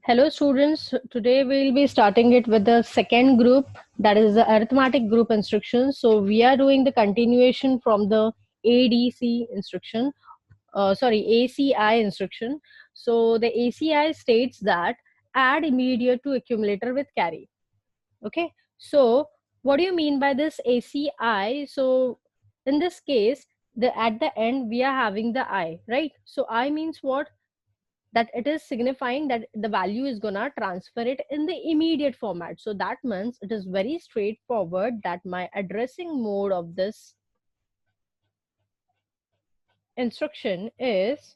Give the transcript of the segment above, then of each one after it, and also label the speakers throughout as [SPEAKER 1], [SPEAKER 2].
[SPEAKER 1] Hello students, today we will be starting it with the second group, that is the arithmetic group instructions. So we are doing the continuation from the ADC instruction, ACI instruction. So the ACI states that add immediate to accumulator with carry. Okay, so what do you mean by this ACI? So in this case, at the end we are having the I, right? So I means what? That it is signifying that the value is gonna transfer it in the immediate format. So that means it is very straightforward that my addressing mode of this instruction is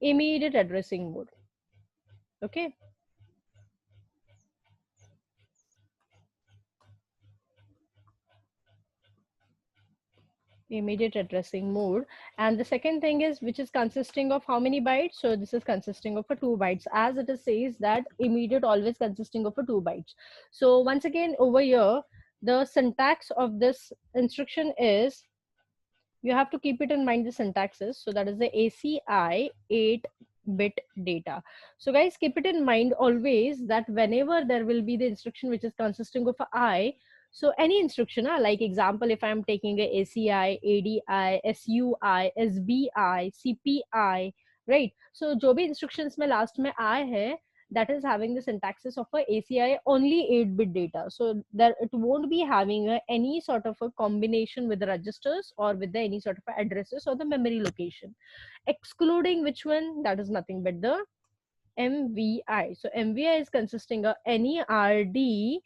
[SPEAKER 1] immediate addressing mode. Okay, immediate addressing mode. And the second thing is, which is consisting of how many bytes? So this is consisting of a 2 bytes, as it is says that immediate always consisting of a 2 bytes. So once again over here, the syntax of this instruction is, you have to keep it in mind the syntaxes. So that is the ACI 8-bit data. So guys, keep it in mind always that whenever there will be the instruction which is consisting of a I, so any instruction, like example, if I'm taking a ACI, ADI, SUI, SBI, CPI, right? So जो भी instructions में last में I है, that is having the syntaxes of a ACI only 8-bit data. So that it won't be having any sort of a combination with the registers or with the any sort of addresses or the memory location, excluding which one? That is nothing but the MVI. So MVI is consisting of any RD,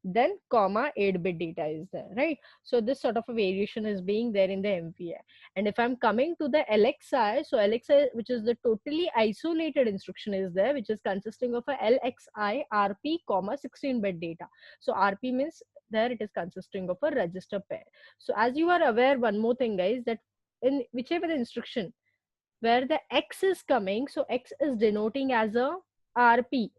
[SPEAKER 1] then comma 8-bit data is there, right? So this sort of a variation is being there in the MVI. And if I'm coming to the LXI, so LXI, which is the totally isolated instruction, is there, which is consisting of a LXI RP comma 16-bit data. So RP means there it is consisting of a register pair. So as you are aware, one more thing guys, that in whichever the instruction where the X is coming, so X is denoting as a RP,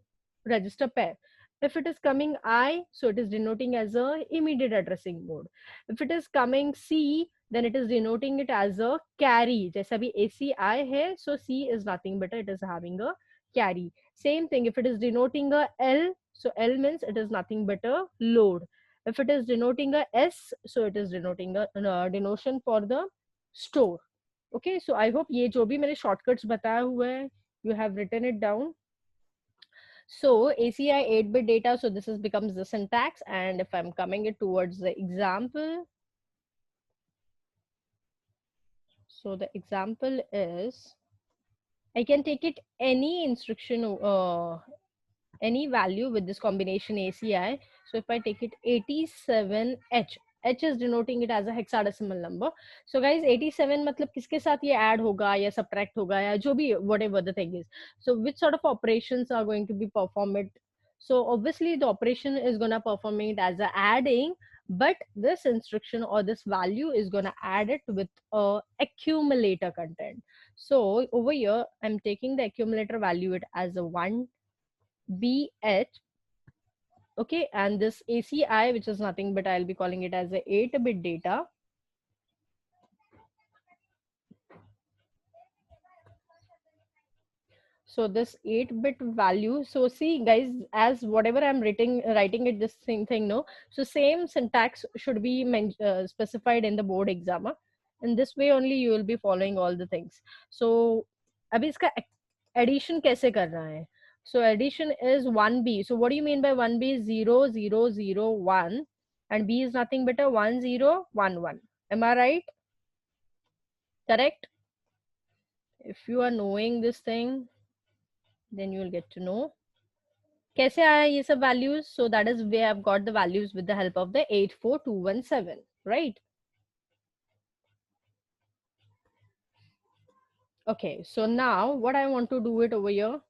[SPEAKER 1] register pair. If it is coming I, so it is denoting as a immediate addressing mode. If it is coming C, then it is denoting it as a carry. जैसा भी ACI है, so C is nothing but it is having a carry. Same thing, if it is denoting a L, so L means it is nothing but a load. If it is denoting a S, so it is denoting a denotion for the store. Okay, so I hope ये जो भी मैंने shortcuts बताया हुआ है, you have written it down. So ACI 8-bit data, so this is becomes the syntax. And if I'm coming it towards the example, so the example is, I can take it any instruction, any value with this combination ACI. So if I take it 87H, H is denoting it as a hexadecimal number. So guys, 87 मतलब किसके साथ ये add होगा या subtract होगा या जो भी, whatever the thing is. So which sort of operations are going to be performed? So obviously the operation is gonna perform it as a adding, but this instruction or this value is gonna add it with a accumulator content. So over here, I'm taking the accumulator value it as a 1BH. Okay, and this ACI, which is nothing but I'll be calling it as a 8-bit data. So this 8-bit value, so see guys, as whatever I'm writing it this same thing, no, so same syntax should be specified in the board exam. In this way only you will be following all the things. So अभी इसका addition कैसे करना है? So addition is 1B. So what do you mean by 1B? 0 0 0 1, and B is nothing but a 1 0 1 1. Am I right? Correct? If you are knowing this thing, then you will get to know. कैसे आया ये सब values? So that is where I've got the values with the help of the 84217, right? Okay, so now what I want to do it over here.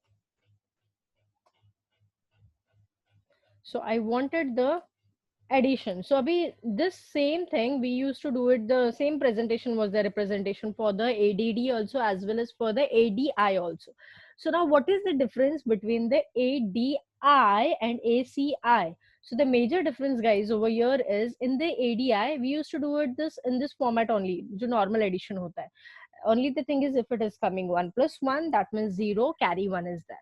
[SPEAKER 1] So I wanted the addition. So abhi, this same thing we used to do it, the same presentation was the representation for the ADD also as well as for the ADI also. So now what is the difference between the ADI and ACI? So the major difference guys over here is, in the ADI we used to do it this in this format only, जो normal addition होता है. Only the thing is, if it is coming 1 plus 1, that means 0, carry 1 is there.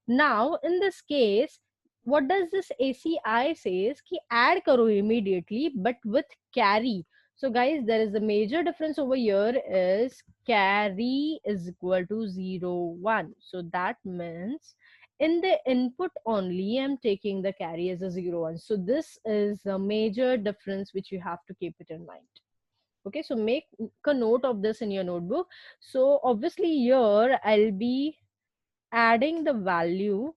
[SPEAKER 1] Now in this case, what does this ACI says कि add करो immediately but with carry. So guys, there is a major difference over here is carry is equal to 0, 1. So that means in the input only I'm taking the carry as a 0, 1. So this is a major difference which you have to keep it in mind. Okay, so make a note of this in your notebook. So obviously here I'll be adding the value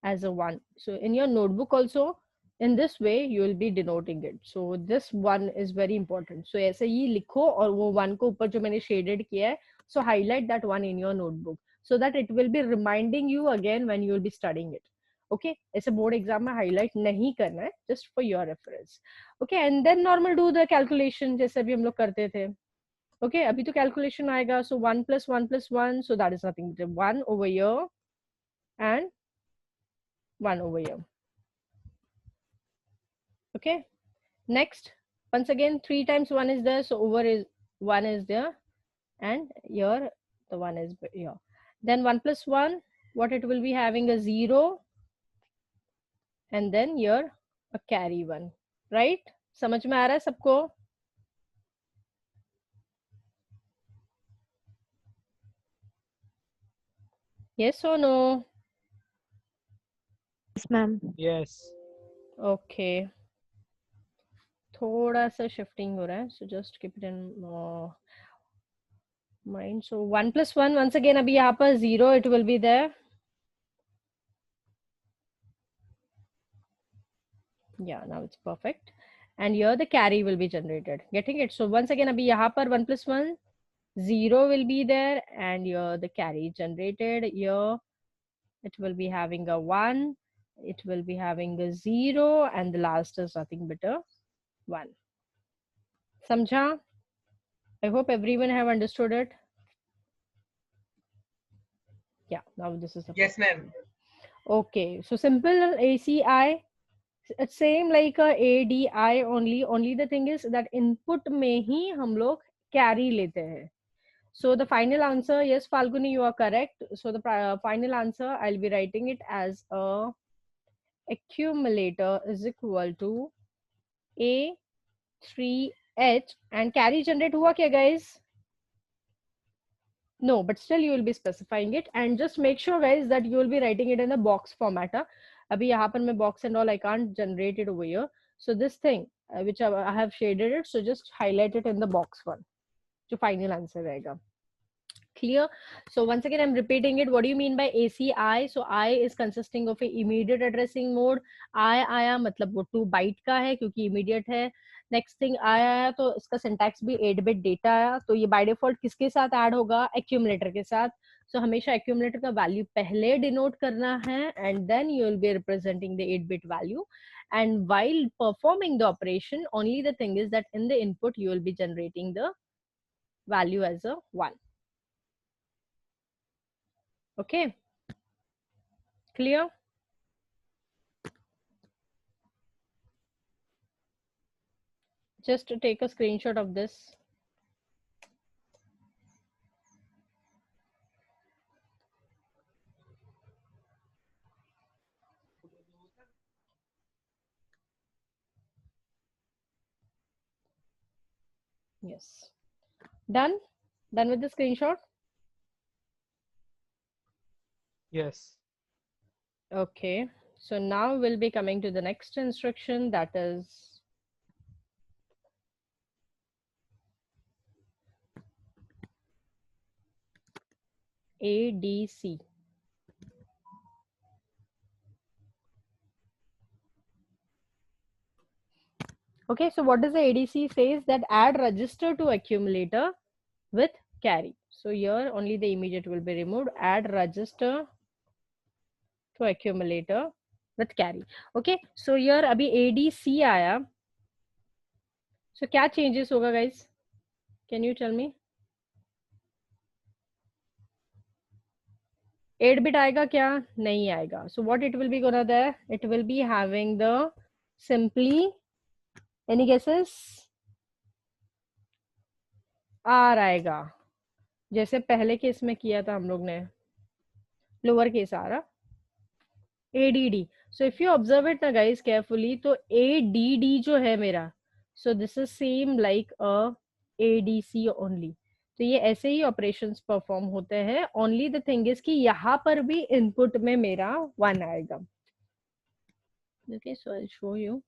[SPEAKER 1] as a 1. So in your notebook also, in this way you will be denoting it. So this one is very important. So ऐसे ही लिखो और वो 1 को ऊपर जो मैंने shaded किया है, so highlight that one in your notebook so that it will be reminding you again when you will be studying it. Okay, ऐसे board exam में highlight नहीं करना है, just for your reference. Okay, and then normal do the calculation जैसे अभी हम लोग करते थे. Okay, अभी तो calculation आएगा. So 1 plus 1 plus 1, so that is nothing but 1 over here and 1 over here. Okay, next, once again 3 times 1 is there, so over is 1 is there, and here the 1 is here. Then 1 plus 1, what it will be having a 0, and then here a carry 1, right? समझ में आ रहा है सबको? Yes or no?
[SPEAKER 2] Yes, ma'am.
[SPEAKER 3] Yes.
[SPEAKER 1] Okay, थोड़ा सा shifting हो रहा है, so just keep it in mind. So 1 plus 1, once again अभी यहाँ पर 0 it will be there. Yeah, now it's perfect. And here the carry will be generated. Getting it? So once again, abhi yahan par 1 plus 1, 0 will be there, and here the carry generated. Here it will be having a 1, it will be having a 0, and the last is nothing but a 1. Samjha? I hope everyone have understood it. Yeah, now this is the
[SPEAKER 4] Yes, ma'am.
[SPEAKER 1] Okay, so simple ACI. It's same like a ADI only the thing is that input में ही हम लोग carry लेते हैं. So the final answer, yes, Falguni, you are correct. So the final answer, I'll be writing it as a accumulator is equal to A3H and carry generate हुआ क्या guys? No, but still you will be specifying it, and just make sure guys that you will be writing it in a box format. Abhi yahan par main box and all I can't generate it over here. So this thing which I have shaded it, so just highlight it in the box one. जो final answer रहेगा. Clear? So once again I'm repeating it. What do you mean by ACI? So I is consisting of a immediate addressing mode. I आया मतलब वो 2 byte का है क्योंकि immediate है. Next thing आया तो इसका सिंटैक्स भी 8 बिट डेटा आया, तो ये बाय डिफॉल्ट किसके साथ ऐड होगा? एक्यूमुलेटर के साथ. सो हमेशा एक्यूमुलेटर का वैल्यू पहले डिनोट करना है and then you will be representing the 8 bit value, and while performing the operation only the thing is that in the input you will be generating the value as a 1. Okay, clear? Just to take a screenshot of this. Yes, done with the screenshot.
[SPEAKER 3] Yes.
[SPEAKER 1] Okay, so now we'll be coming to the next instruction, that is ADC. Okay, so what does the ADC says? That add register to accumulator with carry. So here only the immediate will be removed. Add register to accumulator with carry. Okay, so here abhi ADC आया. So क्या changes होगा guys? Can you tell me? 8 bit आएगा क्या? नहीं आएगा. So what it will be gonna there? It will be having the simply, any guesses? R आएगा जैसे पहले केस में किया था हम लोग ने. लोअर केस आ रहा, ADD. So if you observe it ना guys carefully, तो ADD जो है मेरा, so this is same like a ADC only. तो ये ऐसे ही ऑपरेशंस परफॉर्म होते हैं. ओनली द थिंग इज कि यहाँ पर भी इनपुट में मेरा 1 आएगा. Okay, so I show you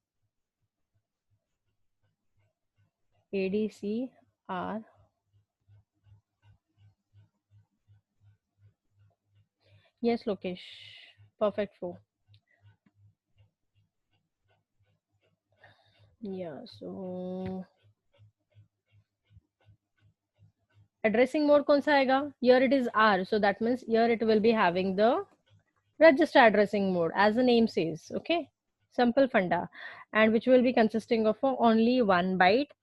[SPEAKER 1] ADC R. Yes, Lokesh. Perfect 4. Yeah, so addressing mode कौन सा आएगा? Here it is R, so that means here it will be having the register addressing mode as the name says. Okay, simple funda, and which will be consisting of only one byte.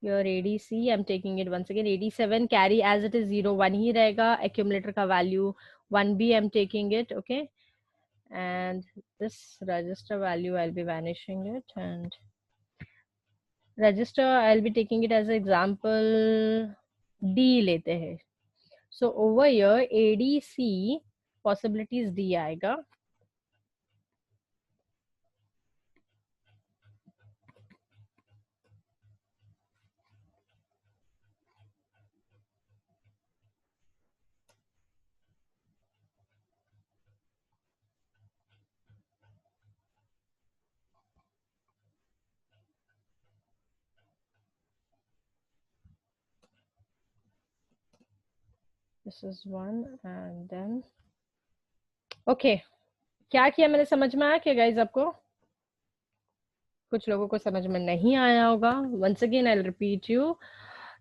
[SPEAKER 1] Your ADC, I'm taking it once again, 87 carry as it is 0 1 ही रहेगा. Accumulator का value 1B, I'm taking it. Okay, and this register value I'll be vanishing it, and register I'll be taking it as an example D लेते हैं. So over here ADC possibilities D आएगा. This is one, and then okay. क्या किया मैंने, समझ में आया क्या गाइज आपको? कुछ लोगों को समझ में नहीं आया होगा. Once again I'll repeat you.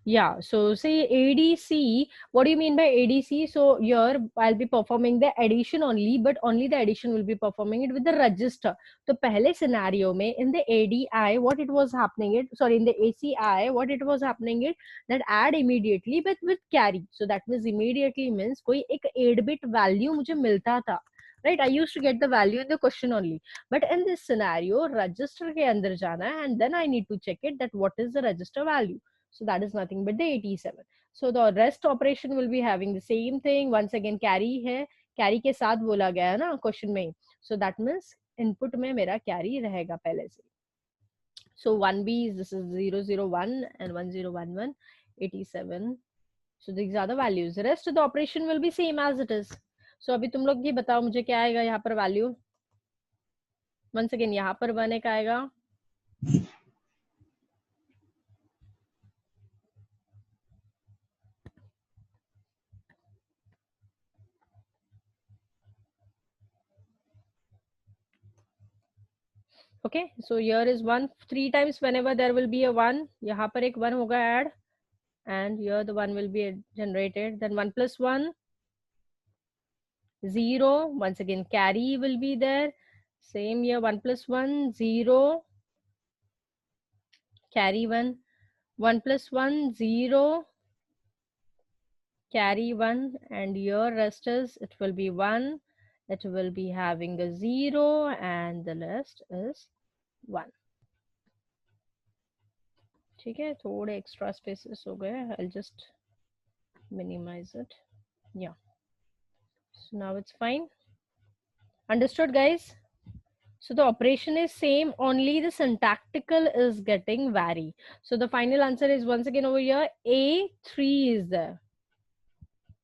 [SPEAKER 1] Yeah, so say ADC, what do you mean by ADC? So here I'll be performing the addition only, but only the addition will be performing it with the register. तो पहले scenario में in the ADI what it was happening it, sorry, in the ACI what it was happening it, that add immediately but with carry. So that means immediately means कोई एक 8 bit value मुझे मिलता था, right? I used to get the value in the question only, but in this scenario register के अंदर जाना है, and then I need to check it that what is the register value. So that is nothing but the 87. So the rest operation will be having the same thing. Once again carry है, carry के साथ बोला गया है ना question में. So that means input में मेरा carry रहेगा पहले से. So 1B is, this is 001 and 1011 87. So these are the values. The rest of the operation will be same as it is. So अभी तुम लोग ये बताओ मुझे क्या आएगा यहाँ पर वैल्यू. Once again यहाँ पर 1 एक आएगा. Okay, so here is 1 3 times whenever there will be a 1, यहाँ पर एक 1 होगा add, and here the 1 will be generated. Then 1 plus 1 0. Once again carry will be there. Same here, 1 plus 1 0, carry 1. 1 plus 1 0, carry 1, and your rest is, it will be 1, it will be having a 0, and the rest is 1. ठीक है, थोड़े extra spaces हो गए. I'll just minimize it. Yeah, so now it's fine. Understood guys? So the operation is same, only the syntactical is getting vary. So the final answer is once again over here A3 is there.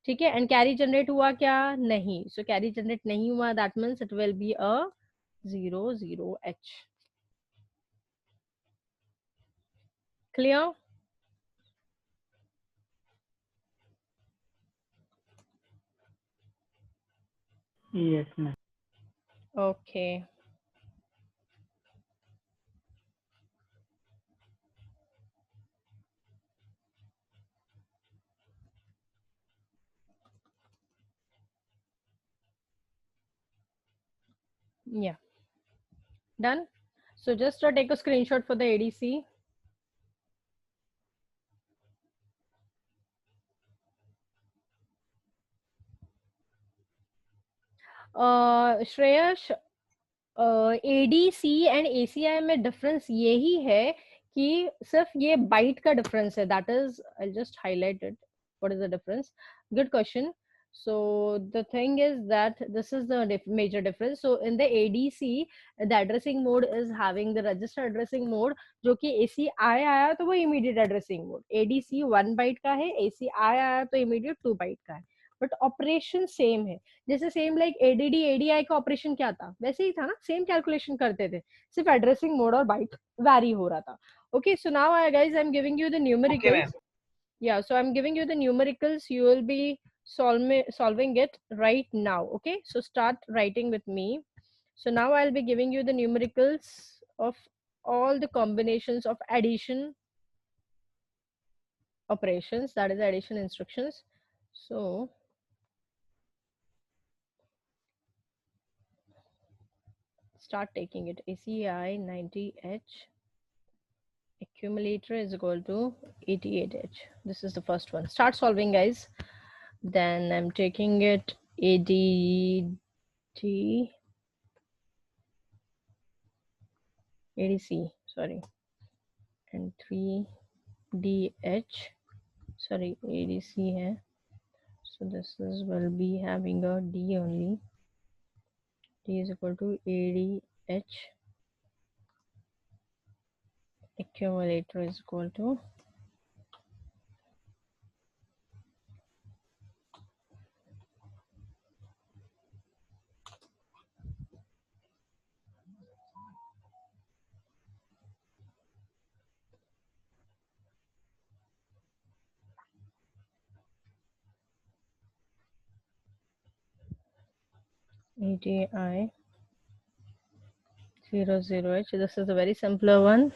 [SPEAKER 1] ठीक है, and carry generate हुआ क्या? नहीं. So carry generate नहीं हुआ, that means it will be a 00H. Clear?
[SPEAKER 2] Yes, ma'am.
[SPEAKER 1] Okay. Yeah. Done? So just take a screenshot for the ADC. Shreyas, ADC and ACI में difference यही है कि सिर्फ ये बाइट का डिफरेंस है. That is, I just highlight it. What is the difference? Good question. So the thing is that this is the major difference. So in the ADC, the addressing mode is having the register addressing mode, जो कि ACI आया तो वो immediate addressing mode. ADC 1 byte का है, ACI आया तो immediate 2 byte का है. बट ऑपरेशन सेम है. जैसे सेम लाइक एडीडी एडीआई का ऑपरेशन क्या था, वैसे ही था ना, सेम कैलकुलेशन करते थे, सिर्फ एड्रेसिंग मोड और बाइट वैरी हो रहा था. Okay, so now I guys I am giving you the numericals. Yeah, so I'm giving you the numericals. You will be solving it right now. Okay, so start writing with me. So now I'll be giving you the numericals of all the combinations of addition operations, that is addition instructions. So start taking it. ACI 90H accumulator is equal to 88H. This is the first one. Start solving, guys. Then I'm taking it ADD ADC, sorry, and 3DH, sorry, ADC hai. So this is will be having a D only. D is equal to ADH. Accumulator is equal to ADI 00H. This is a very simpler one.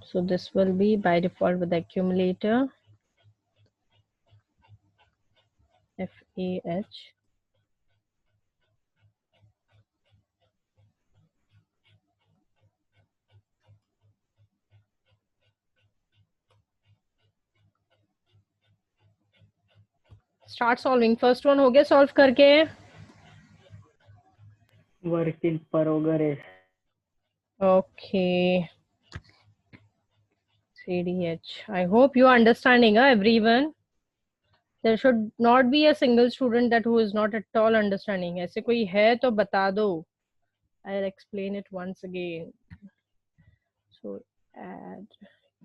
[SPEAKER 1] So this will be by default with the accumulator FAH. Start solving. First one हो गया solve करके.
[SPEAKER 2] Work in progress.
[SPEAKER 1] Okay. 3DH. I hope you are understanding, everyone. There should not be a single student that who is not at all understanding. ऐसे कोई है तो बता दो. I'll explain it once again. So add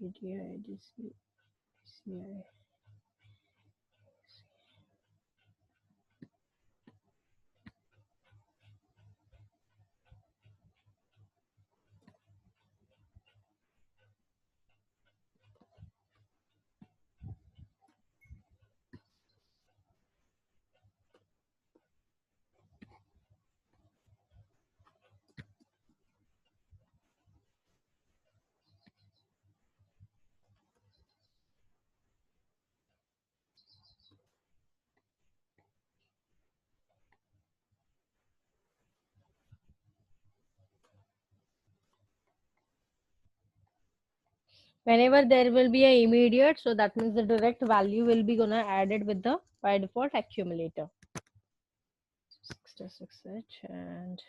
[SPEAKER 1] ADI, DC, CI. Whenever there will be a immediate, so that means the direct value will be gonna added with the by default accumulator. 66H and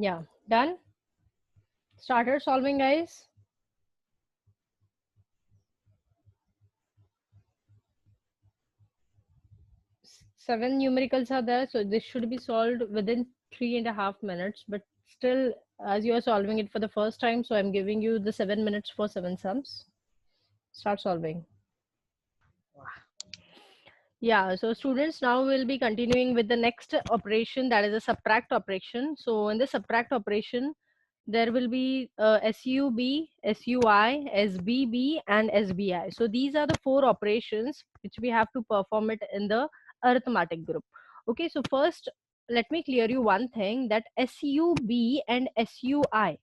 [SPEAKER 1] yeah, done. Started solving, guys. Seven numericals are there, so this should be solved within 3.5 minutes. But still, as you are solving it for the first time, so I'm giving you the 7 minutes for 7 sums. Start solving. Yeah, so students, now we'll be continuing with the next operation, that is a subtract operation. So in the subtract operation, there will be SUB, SUI, SBB, and SBI. So these are the 4 operations which we have to perform it in the arithmetic group. Okay, so first let me clear you one thing, that SUB and SUI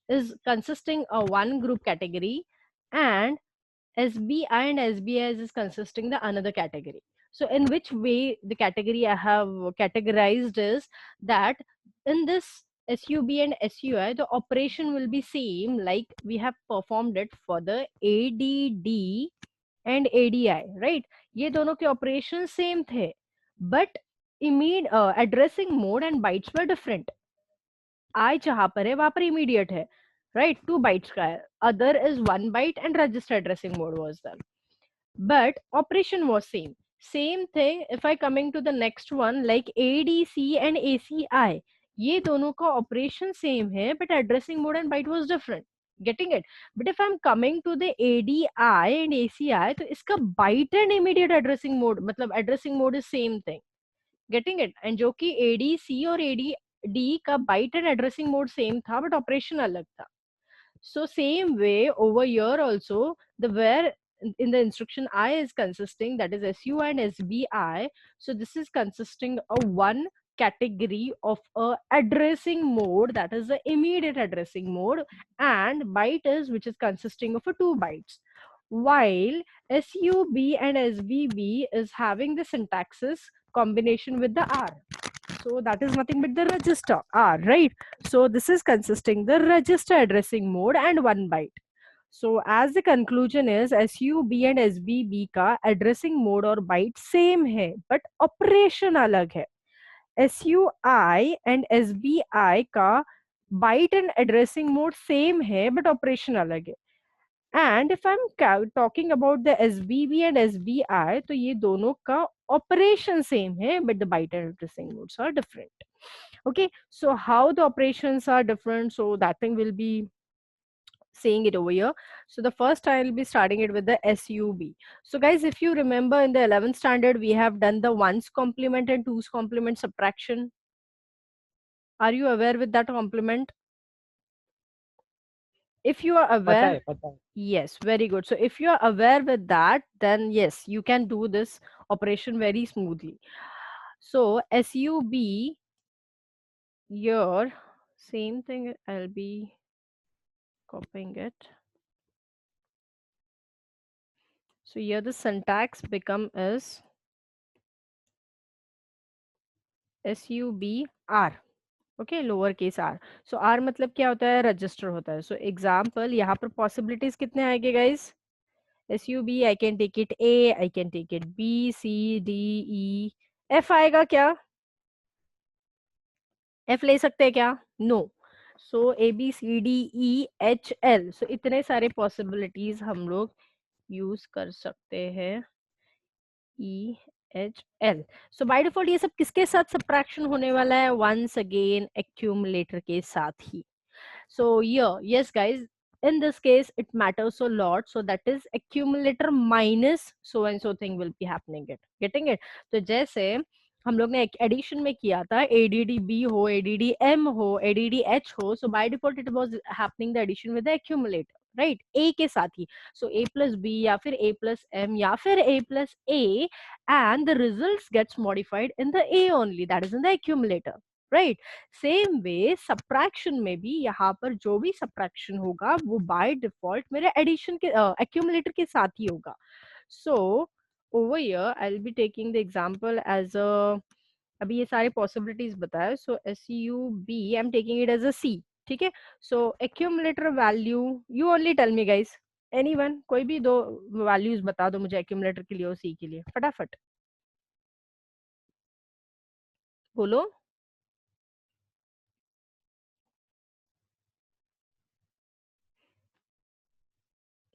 [SPEAKER 1] is consisting of one group category, and SBI and SBI is consisting the another category. So in which way the category I have categorized is that in this SUB and SUI, the operation will be same like we have performed it for the ADD and ADI, right? ये दोनों के operation same थे, but addressing mode and bytes were different. I जहां पर है वहां पर immediate है, right? 2 bytes का है. Other is 1 byte and register addressing mode was there. But operation was same thing if I coming to the next one like ADC and ACI, ये दोनों का operation same है but addressing mode and byte was different. Getting it? But if I'm coming to the ADI and ACI, तो इसका byte and immediate addressing mode, मतलब addressing mode is same thing. Getting it? And जो कि ADC और ADD का byte and addressing mode same था but operation अलग था. So same way over here also, the where in the instruction I is consisting, that is SUI and SBI. So this is consisting of one category of a addressing mode, that is the immediate addressing mode, and byte is which is consisting of a 2 bytes. While SUB and SBB is having the syntaxes combination with the R. So that is nothing but the register R, right? So this is consisting the register addressing mode and 1 byte. So as the conclusion is SUB and SBB का addressing mode और byte same है but operation अलग है. SUI and SBI का byte and addressing mode same है but operation अलग है. And if I'm talking about the SBB and SBI, तो ये दोनों का operation same है but the byte and addressing modes are different. Okay, so how the operations are different, so that thing will be saying it over here. So the first I'll be starting it with the SUB. So guys, if you remember in the 11th standard, we have done the ones complement and twos complement subtraction. Are you aware with that complement? If you are aware,
[SPEAKER 2] पता है.
[SPEAKER 1] yes, very good. So if you are aware with that, then yes, you can do this operation very smoothly. So SUB here, same thing, I'll be copying it. So here the syntax become is SUBR. Okay, lower case r. So r मतलब क्या होता है? Register होता है. So example, यहाँ पर possibilities कितने आएंगे guys? SUB, I can take it A, I can take it B, C, D, E, F आएगा क्या? F ले सकते हैं क्या? No. So A, B, C, D, E, H, L. So इतने सारे possibilities हम लोग use कर सकते हैं. E, H, L. So by default ये सब किसके साथ subtraction होने वाला है? Once again accumulator के साथ ही. So here, yes guys, in this case it matters a lot. So that is accumulator minus so and so thing will be happening it. Getting it? तो जैसे हम लोग ने एडिशन में किया था ADD-B हो, ADD-M हो, ADD-H हो, so by default it was happening the addition with the accumulator, right? A के साथ ही. So A plus B या फिर A plus M या फिर A plus A, and the results gets modified in the A only, that is in the accumulator, right? Same way subtraction में भी यहाँ पर जो भी सब्ट्रैक्शन होगा वो बाय डिफॉल्ट मेरे एडिशन के एक्यूमुलेटर के साथ ही होगा. So over here I will be taking the example as a, अभी ये सारे पॉसिबिलिटीज बताए. So SUB I am taking it as a C. ठीक है. So accumulator value, you only tell me guys, anyone, कोई भी दो वैल्यूज बता दो मुझे एक्यूमुलेटर के लिए और C के लिए, फटाफट बोलो.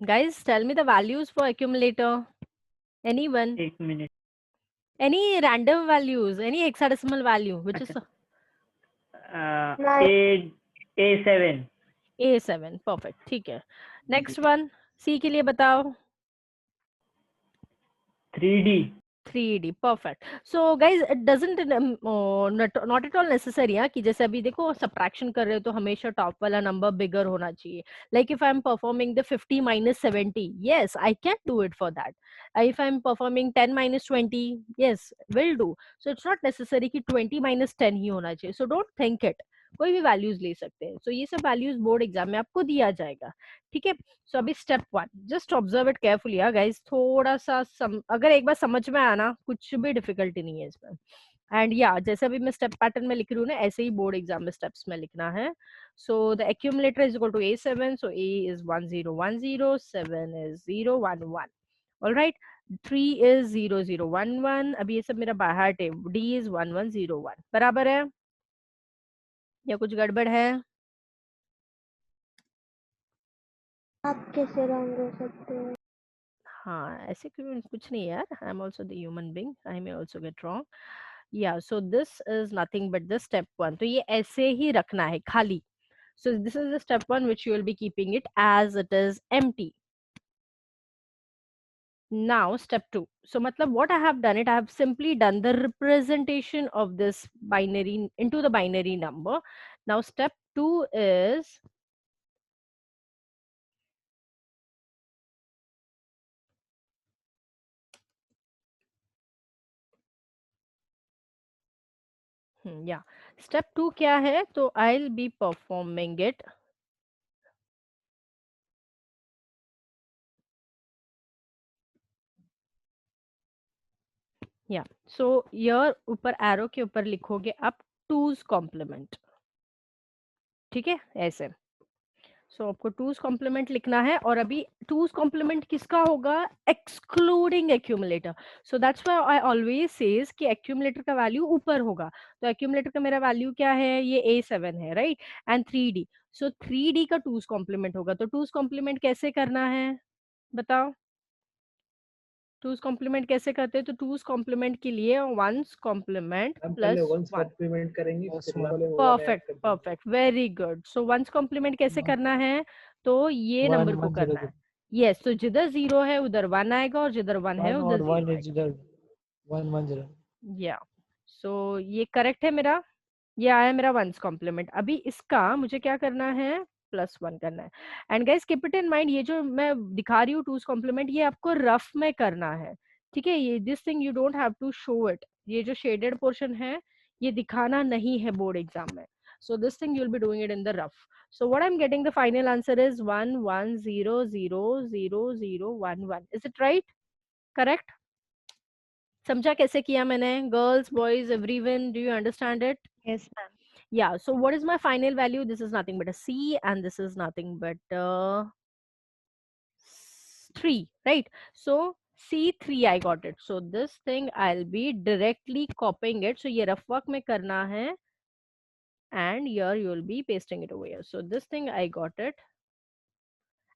[SPEAKER 1] Guys, tell me the values for accumulator. Anyone?
[SPEAKER 2] 1 minute.
[SPEAKER 1] Any random values? Any hexadecimal value? Which is
[SPEAKER 2] A7.
[SPEAKER 1] A7. Perfect. ठीक है. Next one. C के लिए बताओ.
[SPEAKER 2] 3D.
[SPEAKER 1] 3D perfect. So guys, it doesn't not at all necessary है कि जैसे अभी देखो subtraction कर रहे हो तो हमेशा top वाला number bigger होना चाहिए. Like if I'm performing the 50 minus 70, yes, I can do it for that. If I'm performing 10 minus 20, yes, will do. So it's not necessary कि 20 minus 10 ही होना चाहिए. So don't think it. कोई भी values ले सकते हैं. So ये सब वैल्यूज बोर्ड एग्जाम में आपको दिया जाएगा. ठीक है. सो अभी step 1, just observe it carefully यार गाइस. थोड़ा सा अगर एक बार समझ में आना, कुछ भी डिफिकल्टी नहीं है इसमें. एंड या जैसे अभी मैं स्टेप पैटर्न में लिख रही हूँ ना, ऐसे ही बोर्ड एग्जाम में स्टेप्स में लिखना है. So the accumulator is equal to A7. So A is 1010, 7 is 011. All right. 3 is 0011. अभी ये सब मेरा बाहर है. D is 1101. बराबर है या कुछ गड़बड़ है?
[SPEAKER 3] आप कैसे रॉन्ग हो सकते हो?
[SPEAKER 1] हाँ, ऐसे क्यों? कुछ नहीं यार, I am also the human being, I may also get wrong. या so this is nothing but the step 1. तो ये ऐसे ही रखना है खाली. So this is the step 1 which you will be keeping it as it is empty. Now step 2. So matlab what I have done, I have simply done the representation of this binary into the binary number. Now step 2 is yeah, step 2 क्या है? तो I'll be performing it. या सो यर ऊपर arrow के ऊपर लिखोगे आप twos complement. ठीक है, ऐसे. सो आपको टूज कॉम्प्लीमेंट लिखना है. और अभी टूज कॉम्प्लीमेंट किसका होगा? Excluding accumulator. So that's why I always says कि एक्यूमुलेटर का वैल्यू ऊपर होगा. तो एक्यूमुलेटर का मेरा वैल्यू क्या है? ये A7 है, right. And 3D. So 3D का टूज कॉम्प्लीमेंट होगा. तो टूज कॉम्प्लीमेंट कैसे करना है बताओ? टूज कॉम्प्लीमेंट कैसे करते हैं? तो टूज कॉम्प्लीमेंट के लिए वंस कॉम्प्लीमेंट
[SPEAKER 4] हम पहले
[SPEAKER 1] प्लस
[SPEAKER 4] वंस
[SPEAKER 1] 1.
[SPEAKER 4] कॉम्प्लीमेंट करेंगे फिर वाले वो वाले ऐड
[SPEAKER 1] परफेक्ट
[SPEAKER 4] कर देंगे.
[SPEAKER 1] Perfect, very good. So one's complement कैसे करना है? तो ये नंबर को करना है. यस, तो जिधर 0 है उधर 1 आएगा और जिधर 1 है उधर 0 आएगा.
[SPEAKER 4] 110.
[SPEAKER 1] या सो ये करेक्ट है मेरा. ये आया मेरा वंस कॉम्प्लीमेंट. अभी इसका मुझे क्या करना है? +1 करना है. And guys keep it in mind, ये जो मैं दिखा रही हूँ टूज कॉम्प्लीमेंट, ये आपको रफ में करना है. ठीक है, ये this thing you don't have to show it. ये जो शेडेड पोर्शन है ये दिखाना नहीं है बोर्ड एग्जाम में. So this thing you will be doing it in the rough. So what I am getting the final answer is 11000011. Is it right? Correct? समझा कैसे किया मैंने? Girls, boys, everyone, do you understand it?
[SPEAKER 3] Yes ma'am.
[SPEAKER 1] Yeah, so what is my final value? This is nothing but a C, and this is nothing but 3, right? So C3 I got it. So this thing I'll be directly copying it. So ये rough work में करना है, and here you will be pasting it over here. So this thing I got it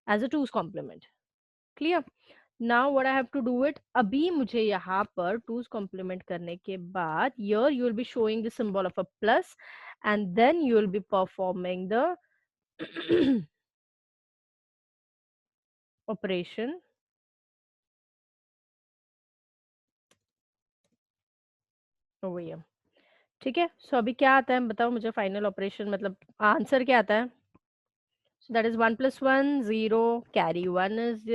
[SPEAKER 1] as a 2's complement. Clear? Now what I have to do it, अभी मुझे यहाँ पर 2's complement करने के बाद here you will be showing the symbol of a plus, and then you will be performing the operation over here. ठीक है. सो अभी क्या आता है बताओ मुझे? फाइनल ऑपरेशन मतलब आंसर क्या आता है? So that is 1 + 1 0, carry 1 is,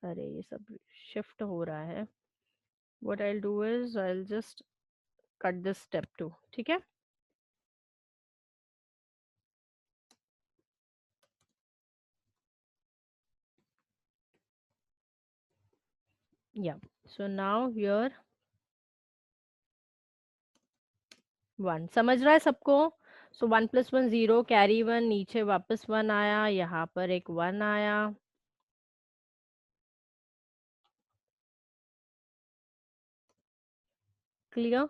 [SPEAKER 1] अरे ये सब शिफ्ट हो रहा है. What I will do is I will just cut this step 2. ठीक है. या सो नाउ हियर 1 समझ रहा है सबको? सो 1 + 1 0, कैरी 1, नीचे वापस 1 आया, यहाँ पर एक 1 आया. क्लियर?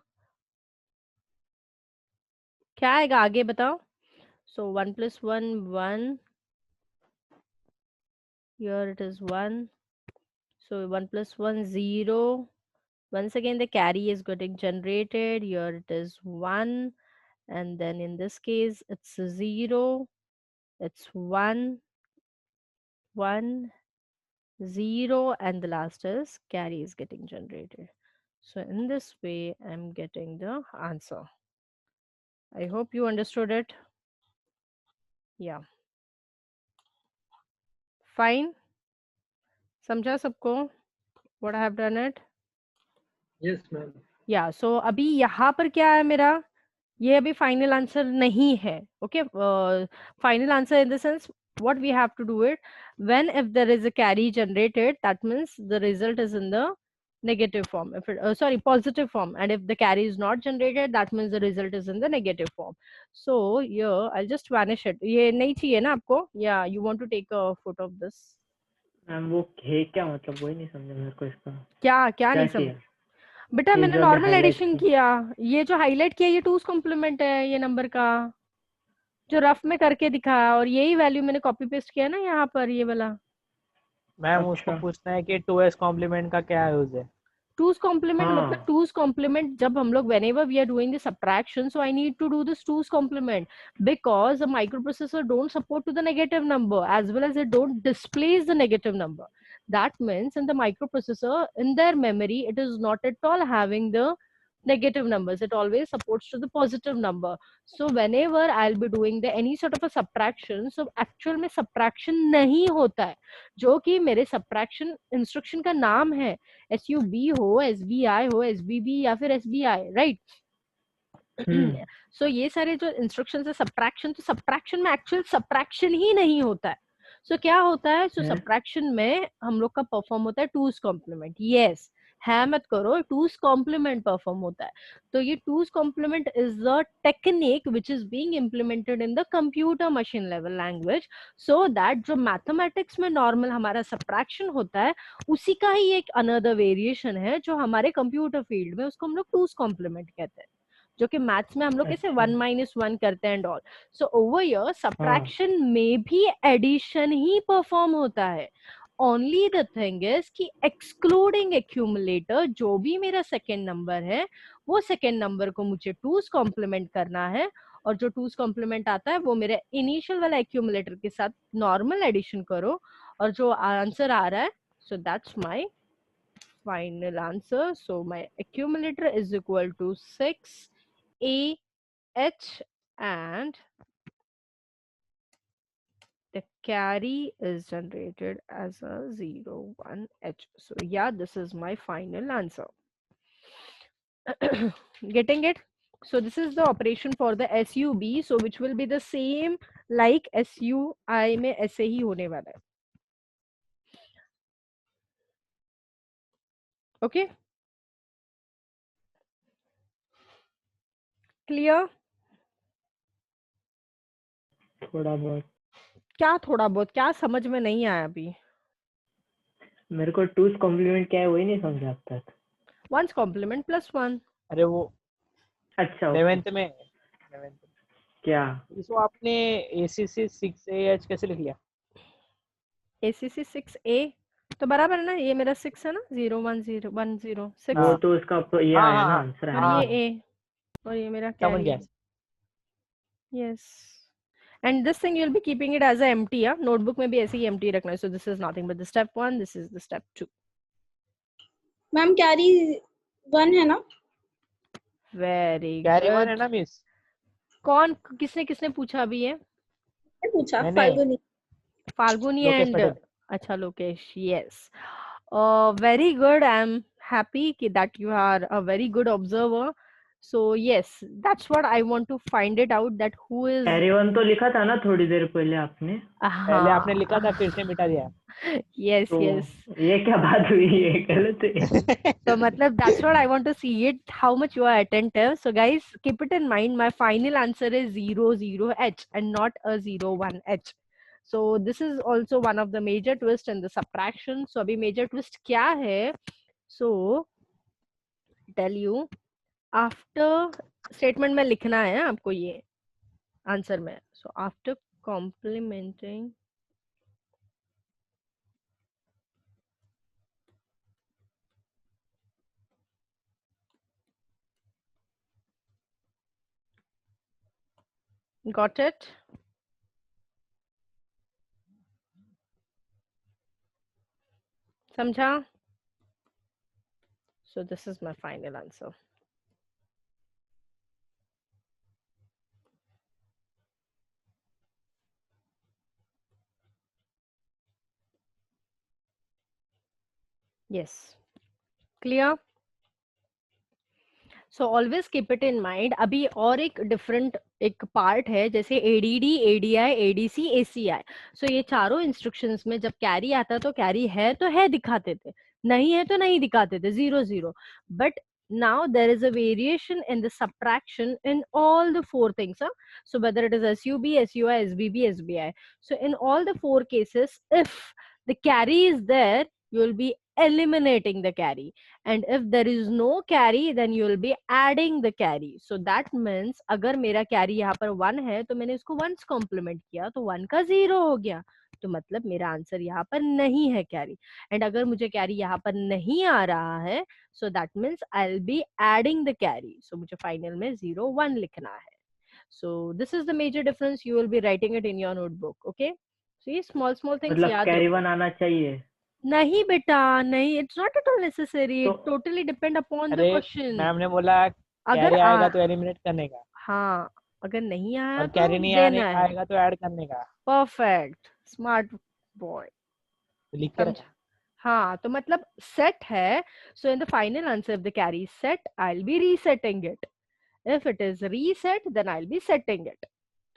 [SPEAKER 1] क्या आएगा आगे बताओ? सो 1 + 1 1, here it is 1. So 1 + 1 0. Once again the carry is getting generated. Here it is 1, and then in this case it's 0, it's 1 1, 0, and the last is carry is getting generated. So in this way, I'm getting the answer. I hope you understood it. Yeah. Fine. समझा सबको? What I have done it?
[SPEAKER 4] Yes, ma'am.
[SPEAKER 1] Yeah. So अभी यहाँ पर क्या है मेरा? ये अभी फाइनल आंसर नहीं है. Okay, final answer in the sense what we have to do it when if there is a carry generated, that means the result is in the negative form. If it, sorry, positive form, and if the carry is not generated, that means the result is in the negative form. So here I'll just vanish it. ये नहीं चाहिए ना आपको? Yeah, you want to take a photo of this?
[SPEAKER 2] Ma'am वो है क्या, मतलब वही नहीं समझा मेरे को इसका
[SPEAKER 1] क्या क्या
[SPEAKER 2] क्या
[SPEAKER 1] नहीं
[SPEAKER 2] चाहिए?
[SPEAKER 1] समझ? बेटा मैंने
[SPEAKER 2] जो अभी
[SPEAKER 1] नॉर्मल
[SPEAKER 2] हाईलाइट
[SPEAKER 1] एडिशन किया. ये जो हाईलाइट किया ये टूस कॉम्प्लीमेंट है ये नंबर का, जो रफ में करके दिखाया, और यही वैल्यू मैंने कॉपी पेस्ट किया ना यहाँ पर, ये वाला.
[SPEAKER 4] मैम उसको
[SPEAKER 2] अच्छा
[SPEAKER 4] पूछना है कि 2s कॉम्प्लीमेंट का क्या यूज है?
[SPEAKER 1] टूस कॉम्प्लीमेंट मतलब
[SPEAKER 2] हाँ
[SPEAKER 1] टूस कॉम्प्लीमेंट जब हम लोग whenever we are doing the subtraction, so I need to do this two's complement because the microprocessor don't support to the negative number as well as it don't displays the negative number. That means in the microprocessor, in their memory, it is not at all having the negative numbers. It always supports to the positive number. So whenever I'll be doing the any sort of a subtraction, so actual में subtraction नहीं होता है, जो कि मेरे subtraction instruction का नाम है. SUB हो, SBI हो, SBB या फिर SBI, राइट? सो ये सारे जो इंस्ट्रक्शन है सब्ट्रैक्शन, तो सब्ट्रैक्शन में एक्चुअल सब्ट्रैक्शन ही नहीं होता है. सो क्या होता है? सो सब्ट्रैक्शन में हम लोग का परफॉर्म होता है टूस कॉम्प्लीमेंट. यस, है मत करो, टूस कॉम्प्लीमेंट परफॉर्म होता है. तो ये two's complement is the technique which is being implemented in the computer machine level language, so that जो मैथमेटिक्स में नॉर्मल हमारा सब्ट्रैक्शन होता है उसी का ही एक अनदर वेरिएशन है जो हमारे कंप्यूटर फील्ड में उसको हम लोग टूस कॉम्प्लीमेंट कहते हैं, जो कि मैथ्स में हम लोग कैसे 1 - 1 करते हैं and all. So over here subtraction में भी एडिशन ही परफॉर्म होता है. ओनली द थिंग इज कि एक्सक्लूडिंग एक्यूमुलेटर, जो भी मेरा सेकेंड नंबर है वो सेकेंड नंबर को मुझे टूस कॉम्प्लीमेंट करना है, और जो टूस कॉम्प्लीमेंट आता है वो मेरे इनिशियल वाला एक्यूमुलेटर के साथ नॉर्मल एडिशन करो, और जो आंसर आ रहा है, so that's my final answer. So my accumulator is equal to 6AH, and the carry is generated as a 01H. So yeah, this is my final answer. Getting it? So this is the operation for the SUB, so which will be the same like SUI में ऐसे ही होने वाला है. Okay? Clear?
[SPEAKER 2] थोड़ा बहुत.
[SPEAKER 1] क्या थोड़ा बहुत? क्या समझ में नहीं आया अभी?
[SPEAKER 2] मेरे को टूस कॉम्प्लीमेंट क्या है वही नहीं समझा अब तक.
[SPEAKER 1] One's complement plus 1.
[SPEAKER 4] अरे वो
[SPEAKER 2] अच्छा
[SPEAKER 4] 11th में 11th
[SPEAKER 2] क्या?
[SPEAKER 4] इसको आपने ACC 6AH कैसे लिख लिया?
[SPEAKER 1] ACC 6A तो बराबर है ना, ये मेरा 6 है ना, 0 1 0 1 0 6,
[SPEAKER 2] वो तो उसका ये
[SPEAKER 4] हाँ
[SPEAKER 2] आया
[SPEAKER 4] हाँ
[SPEAKER 2] ना,
[SPEAKER 4] हाँ
[SPEAKER 2] आंसर
[SPEAKER 1] और
[SPEAKER 2] आया.
[SPEAKER 1] ये A, और ये मेरा
[SPEAKER 4] समझ
[SPEAKER 1] कैरी
[SPEAKER 4] गया.
[SPEAKER 1] है. Yes, and this thing you'll be keeping it as a empty. या नोटबुक में भी ऐसे ही empty रखना है. So this is nothing but the step 1, this is the step 2.
[SPEAKER 3] Ma'am carry 1 है ना?
[SPEAKER 1] वेरी
[SPEAKER 4] कैरी 1 है
[SPEAKER 1] गुड.
[SPEAKER 4] ना मिस?
[SPEAKER 1] कौन किसने किसने पूछा अभी ये?
[SPEAKER 3] पूछा
[SPEAKER 4] मैंने.
[SPEAKER 3] फाल्गुनी.
[SPEAKER 1] फाल्गुनी
[SPEAKER 4] लोकेश
[SPEAKER 1] एंड
[SPEAKER 4] पटेल.
[SPEAKER 1] अच्छा Lokesh. Yes, very good. I'm happy that you are a very good observer. So yes, that's what I want to find it out, that who is
[SPEAKER 2] carry one तो लिखा था ना थोड़ी देर पहले आपने.
[SPEAKER 4] पहले आपने लिखा था फिर से मिटा दिया.
[SPEAKER 1] yes
[SPEAKER 2] तो
[SPEAKER 1] yes.
[SPEAKER 2] ये क्या बात हुई, ये गलत है.
[SPEAKER 1] So matlab that's what I want to see it, how much you are attentive. So guys, keep it in mind, my final answer is 00H and not a 01H. So this is also one of the major twist in the subtraction. So abhi major twist kya hai? So tell you, after statement में लिखना है आपको ये answer में. So after complementing got it? समझा? So this is my final answer. Yes. Clear? So always keep it in mind. अभी और एक डिफरेंट एक पार्ट है, जैसे एडीडी, एडीआई, एडीसी, एसीआई. सो ये चारों इंस्ट्रक्शंस में जब कैरी आता तो कैरी है तो है दिखाते थे, नहीं है तो नहीं दिखाते थे, 0 0. But now there is a variation in the subtraction in all the four things, huh? So whether it is SUB, SUI, SBB, SBI, so in all the four cases, if the carry is there, you will be eliminating the carry, and if there is no carry then you will be adding the carry. So that means अगर मेरा carry यहाँ पर 1 है तो मैंने इसको 1 complement किया तो 1 का 0 हो गया, तो मतलब मेरा आंसर यहाँ पर नहीं है कैरी. एंड अगर मुझे कैरी यहाँ पर नहीं आ रहा है, so that means I will be adding the carry. So मुझे फाइनल में 0 1 लिखना है. So this is the major difference. You will be writing it in your notebook. Okay, so ये स्मॉल स्मॉल थिंग्स
[SPEAKER 2] मतलब
[SPEAKER 1] याद
[SPEAKER 2] कैरी
[SPEAKER 1] रखो.
[SPEAKER 2] 1 आना चाहिए.
[SPEAKER 1] नहीं बेटा, नहीं, it's not at all necessary.
[SPEAKER 2] तो
[SPEAKER 1] it totally depend upon the
[SPEAKER 4] अरे
[SPEAKER 1] क्वेश्चन.
[SPEAKER 4] मैम ने बोला
[SPEAKER 1] अगर
[SPEAKER 4] कैरी आएगा तो एलिमिनेट करने का,
[SPEAKER 1] हाँ, अगर नहीं आया
[SPEAKER 4] और
[SPEAKER 1] तो
[SPEAKER 4] कैरी नहीं
[SPEAKER 1] देना है.
[SPEAKER 4] आएगा तो ऐड करने का.
[SPEAKER 1] Perfect, smart boy.
[SPEAKER 4] तो लिख के
[SPEAKER 1] समझ?
[SPEAKER 4] रखा.
[SPEAKER 1] हाँ, तो मतलब सेट है. So in the final answer of the carry set I will be resetting it. If it is reset then I will be setting it.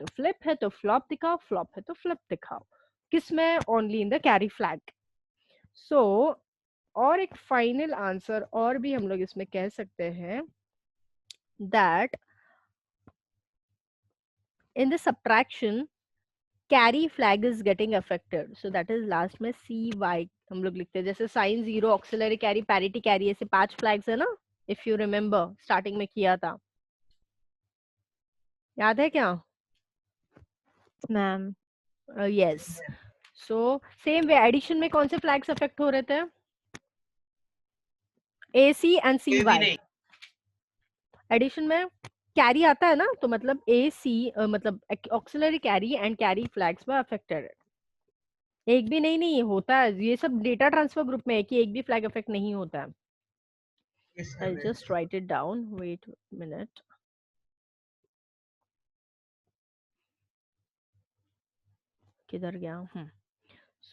[SPEAKER 1] तो फ्लिप है तो फ्लॉप दिखाओ, फ्लॉप है तो फ्लिप दिखाओ. किसमें? Only in the carry flag. So और एक फाइनल आंसर और भी हम लोग इसमें कह सकते हैं, that in the subtraction carry flag is getting affected. So that is last में CY हम लोग लिखते हैं. जैसे sign 0, auxiliary carry, parity carry, ऐसे 5 फ्लैग्स है ना. इफ यू रिमेम्बर स्टार्टिंग में किया था, याद है क्या?
[SPEAKER 3] Ma'am.
[SPEAKER 1] Yes. So same way addition में कौन से फ्लैग्स अफेक्ट हो रहे थे? AC and CY. एडिशन में कैरी आता है ना, तो मतलब AC मतलब auxiliary carry and carry flags were affected. एक भी नहीं होता है. ये सब डेटा ट्रांसफर ग्रुप में है कि एक भी फ्लैग अफेक्ट नहीं होता है. I'll just write it down. Wait a minute. किधर गया?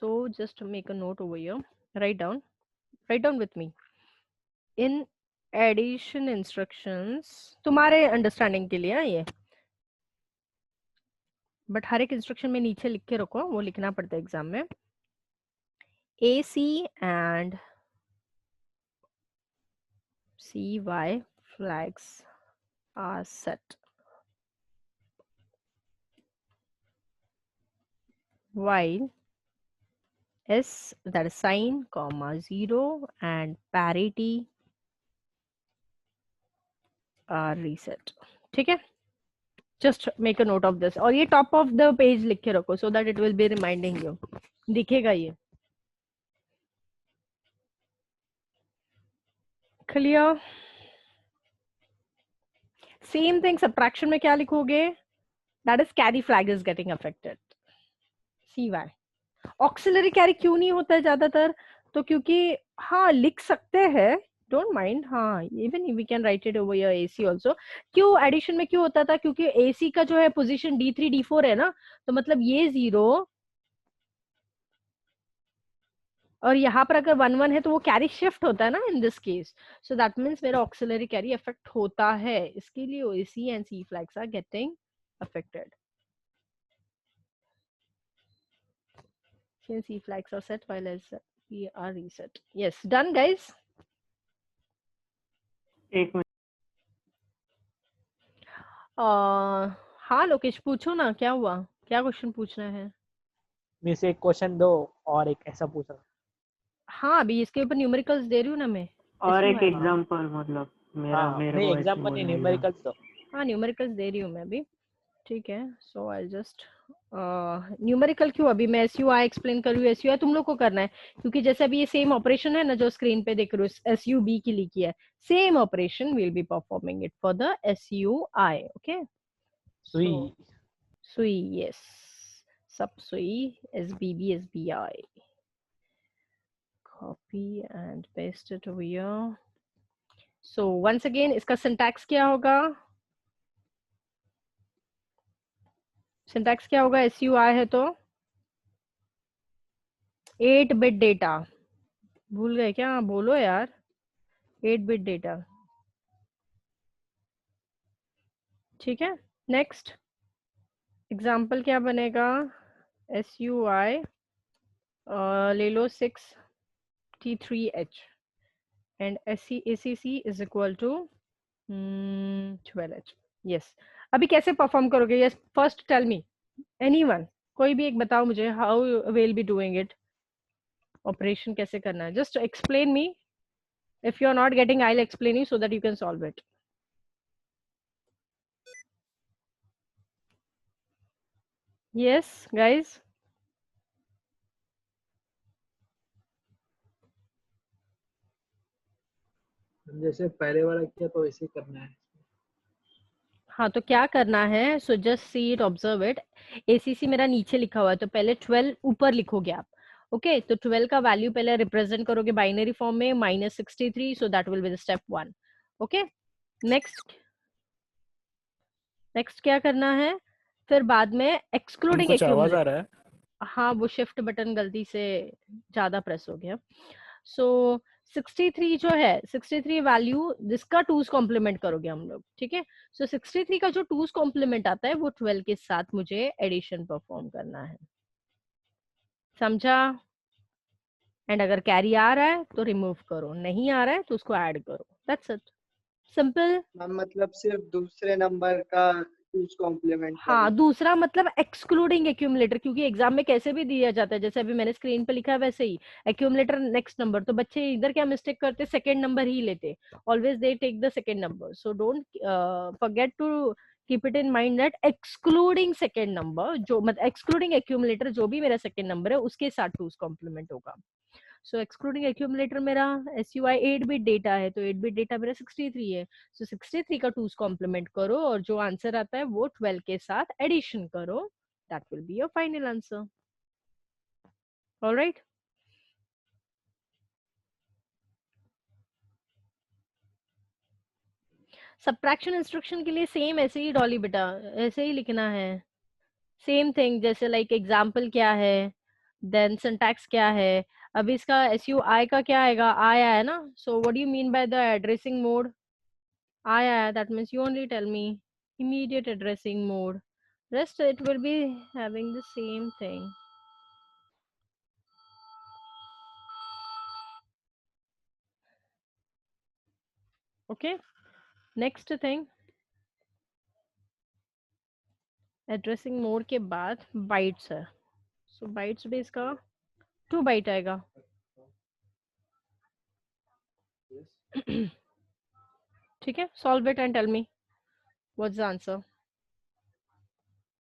[SPEAKER 1] So just make a note over here. Write down with me. In addition instructions, तुम्हारे अंडरस्टैंडिंग के लिए है ये, बट हर एक इंस्ट्रक्शन में नीचे लिख के रखो, वो लिखना पड़ता है एग्जाम में. AC and CY flags are set while S, that is sign, comma 0 and parity are reset. ठीक है, just make a note of this. और ये टॉप ऑफ द पेज लिख के रखो so that it will be reminding you. दिखेगा ये. Clear? Same thing subtraction में क्या लिखोगे? That is carry flag is getting affected. CY. Auxiliary carry क्यों नहीं होता है ज्यादातर? तो क्योंकि हाँ लिख सकते हैं, डोंट माइंड. हाँ, even we can write it over your AC also. क्यों एडिशन में क्यों होता था? क्योंकि AC का जो है पोजीशन D3 D4 है ना, तो मतलब ये 0 और यहाँ पर अगर 1 1 है तो वो कैरी शिफ्ट होता है ना in this case. So that means मेरा ऑक्सिलरी कैरी अफेक्ट होता है, इसके लिए AC and C flags are getting affected. C flags are set while SB are reset. Yes, done guys.
[SPEAKER 2] एक मिनट.
[SPEAKER 1] हाँ लोकेश पूछो ना, क्या हुआ? क्या क्वेश्चन पूछना है?
[SPEAKER 4] मेरे से एक क्वेश्चन दो और एक ऐसा पूछ रहा.
[SPEAKER 1] हाँ, अभी इसके ऊपर न्यूमेरिकल्स दे रही हूँ ना मैं.
[SPEAKER 2] और एक
[SPEAKER 1] SUI.
[SPEAKER 2] एग्जांपल, मतलब मेरा
[SPEAKER 4] हाँ
[SPEAKER 2] मेरे
[SPEAKER 4] नहीं
[SPEAKER 2] को ऐसे
[SPEAKER 4] एग्जांपल नहीं,
[SPEAKER 2] बोलना है.
[SPEAKER 4] न्यूमेरिकल्स दो.
[SPEAKER 1] हाँ, न्यूमेरिकल्स दे रही हूँ मैं अभी. ठीक है, सो आई जस्ट न्यूमेरिकल क्यों अभी मैं SUI एक्सप्लेन कर रही हूँ. SUI तुम लोग को करना है, क्योंकि जैसे अभी ये सेम ऑपरेशन है ना जो स्क्रीन पे देख रहे हो, SUB की लिखी है, same operation will be performing it for the SUI. Okay,
[SPEAKER 4] सुई.
[SPEAKER 1] सुई, यस, सब सुई, SBB SBI. copy and paste it over here. So once again इसका syntax क्या होगा? Syntax क्या होगा? SUI है तो 8-bit data. भूल गए क्या? बोलो यार. 8-bit data. ठीक है. Next example क्या बनेगा? SUI ले लो 6T3H and ACC is equal to 12H. Yes. अभी कैसे परफॉर्म करोगे? Yes, first tell me. Anyone? कोई भी एक बताओ मुझे. How will be doing it? Operation कैसे करना है? Just explain me. If you are not getting, I'll explain you so that you can solve it. Yes, guys.
[SPEAKER 5] जैसे पहले वाला किया तो वैसे ही करना है.
[SPEAKER 1] हाँ तो क्या करना है? So just see it, observe it. ACC मेरा नीचे लिखा हुआ है तो पहले 12 ऊपर लिखोगे आप. ओके तो 12 का वैल्यू पहले रिप्रेजेंट करोगे बाइनरी फॉर्म में -63. So that will be the step 1. Okay next क्या करना है? फिर बाद में एक्सक्लूडिंग
[SPEAKER 6] कुछ आवाज
[SPEAKER 1] एक्यूमुलेट.
[SPEAKER 6] आ रहा है.
[SPEAKER 1] हाँ वो शिफ्ट बटन गलती से ज्यादा प्रेस हो गया. सो 63 जो है 63 वैल्यू जिसका 2's कॉम्प्लीमेंट करोगे हम लोग. ठीक है. सो 63 का जो 2's कॉम्प्लीमेंट आता है वो 12 के साथ मुझे एडिशन परफॉर्म करना है. समझा? एंड अगर कैरी आ रहा है तो रिमूव करो, नहीं आ रहा है तो उसको ऐड करो. That's it. सिंपल.
[SPEAKER 7] मैम मतलब सिर्फ दूसरे नंबर का 2's कॉम्प्लीमेंट
[SPEAKER 1] हाँ दूसरा मतलब एक्सक्लूडिंग एक्यूमुलेटर, क्योंकि एग्जाम में कैसे भी दिया जाता है जैसे अभी मैंने स्क्रीन पे लिखा है वैसे ही एक्यूमुलेटर नेक्स्ट नंबर. तो बच्चे इधर क्या मिस्टेक करते, सेकंड नंबर ही लेते. Always they take the second number. So don't forget to keep it in mind that excluding second number, जो मतलब एक्सक्लूडिंग एक्यूमुलेटर जो भी मेरा सेकंड नंबर है उसके साथ 2's कॉम्प्लीमेंट होगा. सो एक्सक्लूडिंग एक्यूमुलेटर मेरा SUI 8-bit डेटा है तो 8-bit डेटा मेरा 63 है. सो 63 का 2's कॉम्प्लीमेंट करो और जो आंसर आता है वो 12 के साथ एडिशन करो. That will be your final answer. Alright. Subtraction instruction के लिए सेम ऐसे ही डॉली बेटा, ऐसे ही लिखना है. सेम थिंग जैसे लाइक एग्जाम्पल क्या है, देन सिंटैक्स क्या है. अभी इसका SUI का क्या आएगा? आया है ना. So what do you mean by the addressing mode? आया, that means you only tell me immediate addressing mode. Rest it will be having the same thing. Okay, next thing, addressing mode के बाद bytes है. So bytes भी इसका 2 byte आएगा. ठीक है, solve it and tell me what's the answer.